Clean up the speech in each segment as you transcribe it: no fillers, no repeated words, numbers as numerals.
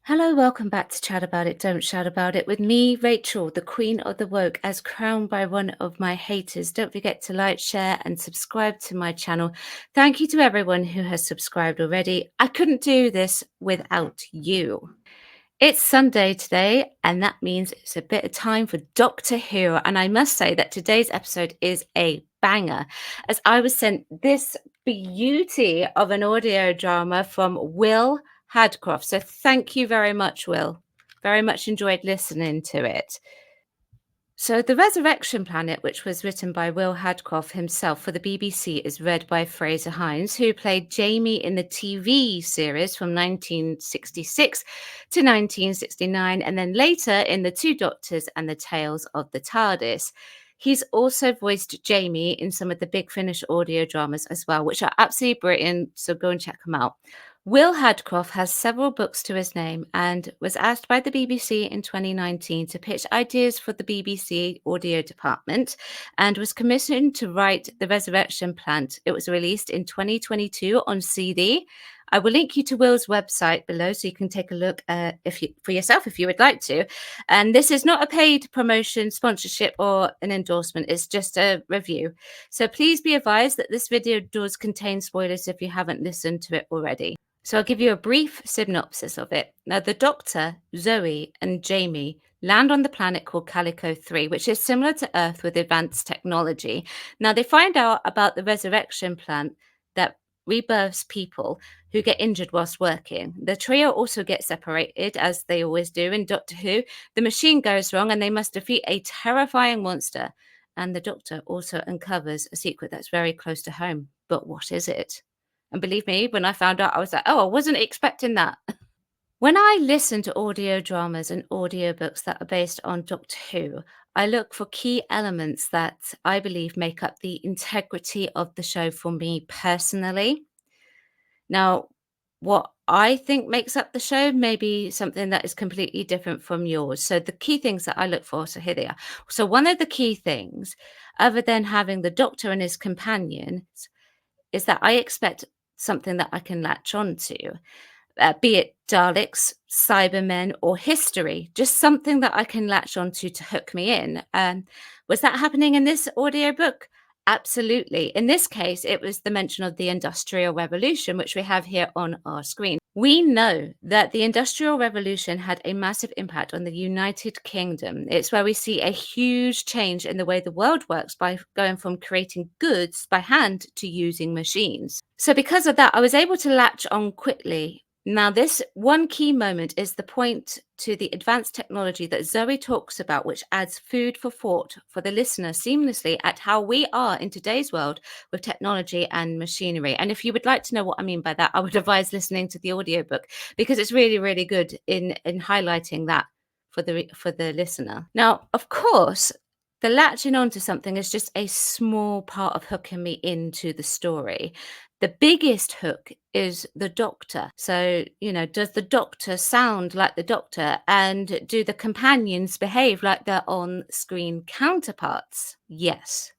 Hello, welcome back to Chat About It, Don't Shout About It with me, Rachel, the Queen of the Woke, as crowned by one of my haters. Don't forget to like, share, and subscribe to my channel. Thank you to everyone who has subscribed already. I couldn't do this without you. It's Sunday today, and that means it's a bit of time for Doctor Who. And I must say that today's episode is a banger, as I was sent this beauty of an audio drama from Will Hadcroft. So thank you very much, Will. Very much enjoyed listening to it. So, The Resurrection Planet, which was written by Will Hadcroft himself for the BBC, is read by Fraser Hines, who played Jamie in the TV series from 1966 to 1969, and then later in The Two Doctors and the Tales of the TARDIS. He's also voiced Jamie in some of the Big Finish audio dramas as well, which are absolutely brilliant, so go and check them out. Will Hadcroft has several books to his name and was asked by the BBC in 2019 to pitch ideas for the BBC audio department and was commissioned to write The Resurrection Plant. It was released in 2022 on CD. I will link you to Will's website below so you can take a look for yourself if you would like to. And this is not a paid promotion, sponsorship, or an endorsement. It's just a review. So please be advised that this video does contain spoilers if you haven't listened to it already. So I'll give you a brief synopsis of it. Now, the Doctor, Zoe, and Jamie land on the planet called Calico 3, which is similar to Earth with advanced technology. Now, they find out about the resurrection plant that rebirths people who get injured whilst working. The trio also get separated, as they always do in Doctor Who. The machine goes wrong and they must defeat a terrifying monster. And the Doctor also uncovers a secret that's very close to home. But what is it? And believe me, when I found out, I was like, oh, I wasn't expecting that. When I listen to audio dramas and audiobooks that are based on Doctor Who, I look for key elements that I believe make up the integrity of the show for me personally. Now, what I think makes up the show may be something that is completely different from yours. So the key things that I look for, so here they are. So one of the key things, other than having the Doctor and his companions, is that I expect something that I can latch on to, be it Daleks, Cybermen, or history, just something that I can latch onto to hook me in. Was that happening in this audiobook? Absolutely. In this case, it was the mention of the Industrial Revolution, which we have here on our screen. We know that the Industrial Revolution had a massive impact on the United Kingdom. It's where we see a huge change in the way the world works by going from creating goods by hand to using machines. So, because of that, I was able to latch on quickly. Now, this one key moment is the point to the advanced technology that Zoe talks about, which adds food for thought for the listener seamlessly at how we are in today's world with technology and machinery. And if you would like to know what I mean by that, I would advise listening to the audiobook because it's really, really good in highlighting that for the listener. Now, of course, the latching onto something is just a small part of hooking me into the story. The biggest hook is the Doctor. So, does the Doctor sound like the Doctor? And do the companions behave like their on screen counterparts? Yes.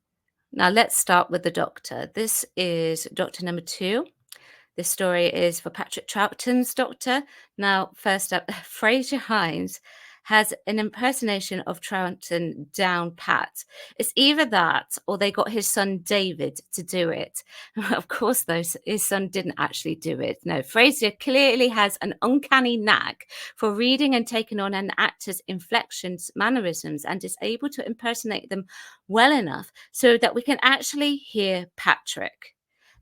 Now, let's start with the Doctor. This is Doctor number 2. This story is for Patrick Troughton's Doctor. Now, first up, Fraser Hines has an impersonation of Troughton down pat. It's either that or they got his son David to do it. Of course, though, his son didn't actually do it. No, Fraser clearly has an uncanny knack for reading and taking on an actor's inflections, mannerisms, and is able to impersonate them well enough so that we can actually hear Patrick.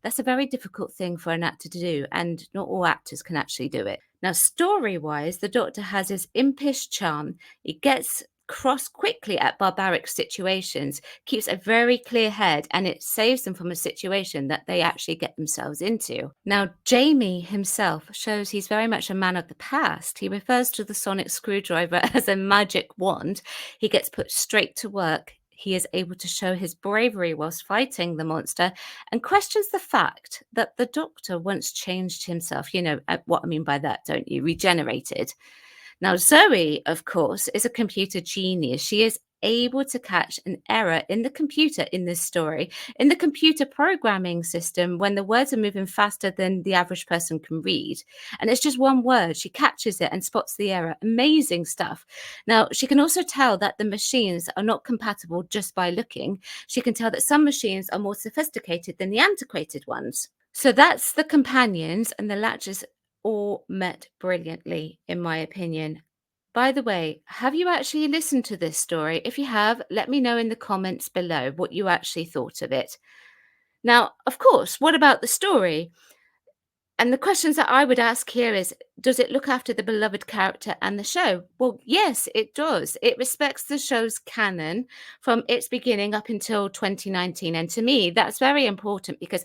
That's a very difficult thing for an actor to do, and not all actors can actually do it. Now, story-wise, the Doctor has his impish charm. He gets cross quickly at barbaric situations, keeps a very clear head, and it saves them from a situation that they actually get themselves into. Now, Jamie himself shows he's very much a man of the past. He refers to the sonic screwdriver as a magic wand. He gets put straight to work. He is able to show his bravery whilst fighting the monster and questions the fact that the Doctor once changed himself. You know what I mean by that, don't you? Regenerated. Now, Zoe, of course, is a computer genius. She is able to catch an error in the computer in this story, in the computer programming system, when the words are moving faster than the average person can read. And it's just one word. She catches it and spots the error. Amazing stuff. Now, she can also tell that the machines are not compatible just by looking. She can tell that some machines are more sophisticated than the antiquated ones. So that's the companions, and the Latches all met brilliantly, in my opinion. By the way, have you actually listened to this story? If you have, let me know in the comments below what you actually thought of it. Now, of course, what about the story? And the questions that I would ask here is, does it look after the beloved character and the show? Well, yes, it does. It respects the show's canon from its beginning up until 2019. And to me, that's very important because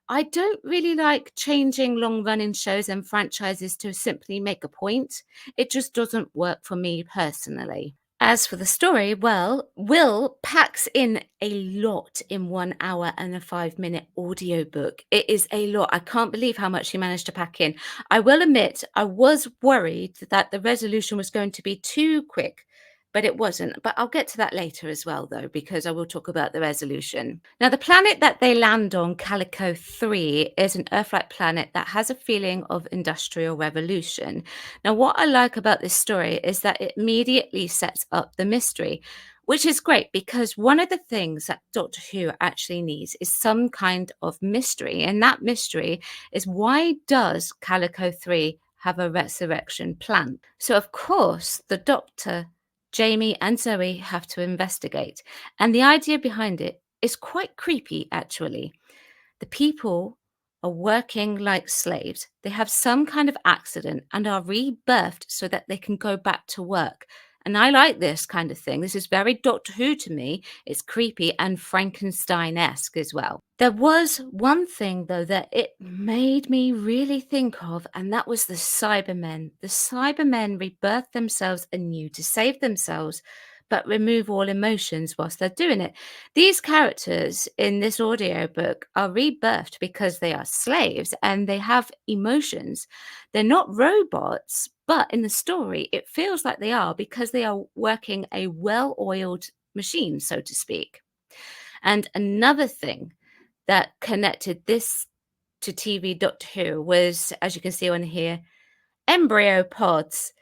I don't really like changing long running shows and franchises to simply make a point. It just doesn't work for me personally. As for the story, well, Will packs in a lot in 1 hour and a 5 minute audiobook. It is a lot. I can't believe how much he managed to pack in. I will admit, I was worried that the resolution was going to be too quick, but it wasn't. But I'll get to that later as well, though, because I will talk about the resolution. Now, the planet that they land on, Calico 3, is an Earth-like planet that has a feeling of industrial revolution. Now, what I like about this story is that it immediately sets up the mystery, which is great because one of the things that Doctor Who actually needs is some kind of mystery. And that mystery is, why does Calico 3 have a resurrection plan? So, of course, the Doctor, Jamie, and Zoe have to investigate. And the idea behind it is quite creepy, actually. The people are working like slaves. They have some kind of accident and are rebirthed so that they can go back to work. And I like this kind of thing. This is very Doctor Who to me. It's creepy and Frankenstein-esque as well. There was one thing, though, that it made me really think of, and that was the Cybermen. The Cybermen rebirth themselves anew to save themselves, but remove all emotions whilst they're doing it. These characters in this audiobook are rebirthed because they are slaves and they have emotions. They're not robots, but in the story, it feels like they are because they are working a well oiled machine, so to speak. And another thing that connected this to TV Doctor Who was, as you can see on here, embryo pods.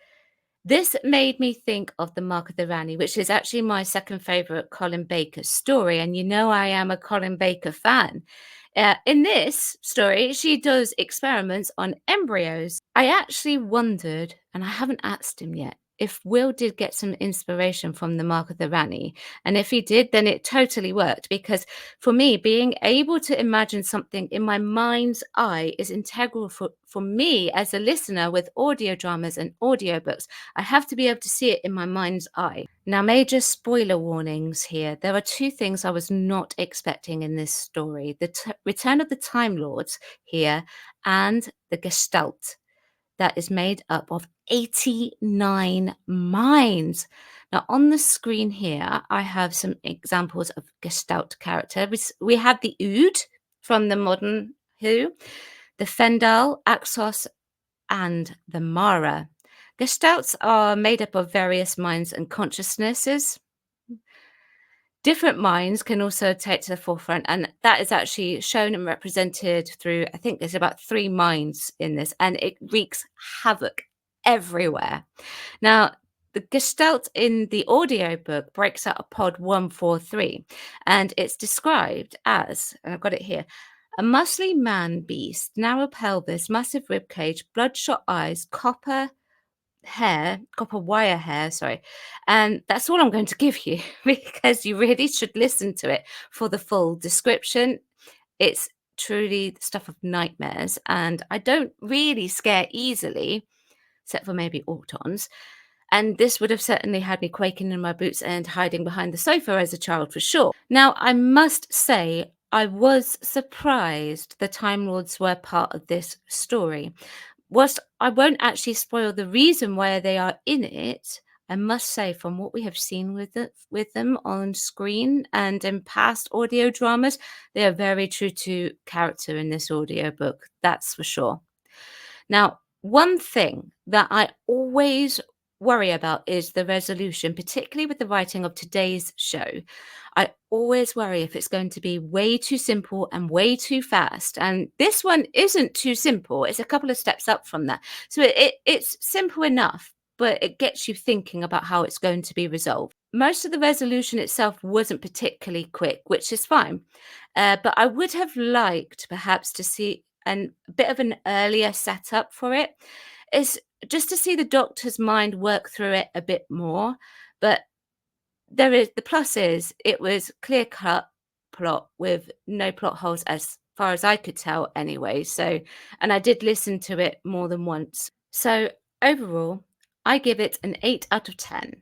This made me think of The Mark of the Rani, which is actually my second favorite Colin Baker story. And you know, I am a Colin Baker fan. In this story, she does experiments on embryos. I actually wondered, and I haven't asked him yet, if Will did get some inspiration from The Mark of the Rani. And if he did, then it totally worked. Because for me, being able to imagine something in my mind's eye is integral for me as a listener with audio dramas and audiobooks. I have to be able to see it in my mind's eye. Now, major spoiler warnings here. There are two things I was not expecting in this story: the return of the Time Lords here, and the Gestalt that is made up of 89 minds. Now, on the screen here, I have some examples of Gestalt characters. We have the Ood from the modern Who, the Fendal, Axos, and the Mara. Gestalts are made up of various minds and consciousnesses. Different minds can also take to the forefront, and that is actually shown and represented through, I think there's about 3 minds in this, and it wreaks havoc everywhere. Now, the Gestalt in the audiobook breaks out of pod 143, and it's described as, and I've got it here, a muscly man beast, narrow pelvis, massive rib cage, bloodshot eyes, copper wire hair, sorry. And that's all I'm going to give you because you really should listen to it for the full description. It's truly the stuff of nightmares, and I don't really scare easily, except for maybe autons. And this would have certainly had me quaking in my boots and hiding behind the sofa as a child for sure. Now, I must say, I was surprised the Time Lords were part of this story. Whilst I won't actually spoil the reason why they are in it, I must say, from what we have seen with them on screen and in past audio dramas, they are very true to character in this audiobook, that's for sure. Now, one thing that I always worry about is the resolution, particularly with the writing of today's show. I always worry if it's going to be way too simple and way too fast. And this one isn't too simple. It's a couple of steps up from that. So it's simple enough, but it gets you thinking about how it's going to be resolved. Most of the resolution itself wasn't particularly quick, which is fine. But I would have liked perhaps to see a bit of an earlier setup for it. Is just to see the Doctor's mind work through it a bit more. But the plus is it was clear cut plot with no plot holes as far as I could tell anyway. So, and I did listen to it more than once. So overall, I give it an 8 out of 10.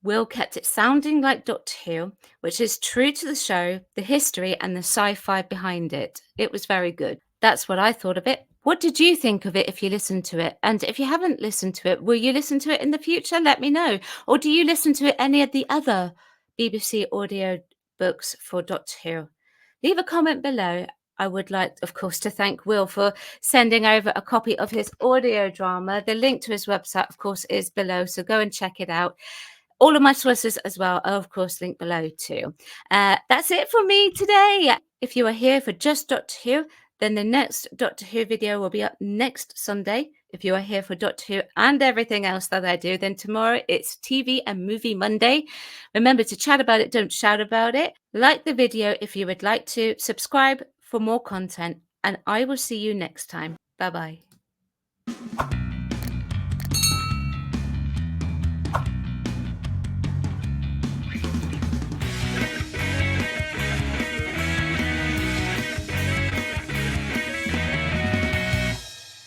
Will kept it sounding like Doctor Who, which is true to the show, the history, and the sci fi behind it. It was very good. That's what I thought of it. What did you think of it if you listened to it? And if you haven't listened to it, will you listen to it in the future? Let me know. Or do you listen to any of the other BBC audio books for Doctor Who? Leave a comment below. I would like, of course, to thank Will for sending over a copy of his audio drama. The link to his website, of course, is below, so go and check it out. All of my sources as well are, of course, linked below too. That's it for me today. If you are here for just Doctor Who, then the next Doctor Who video will be up next Sunday. If you are here for Doctor Who and everything else that I do, then tomorrow it's TV and Movie Monday. Remember to chat about it, don't shout about it. Like the video if you would like to. Subscribe for more content, and I will see you next time. Bye-bye.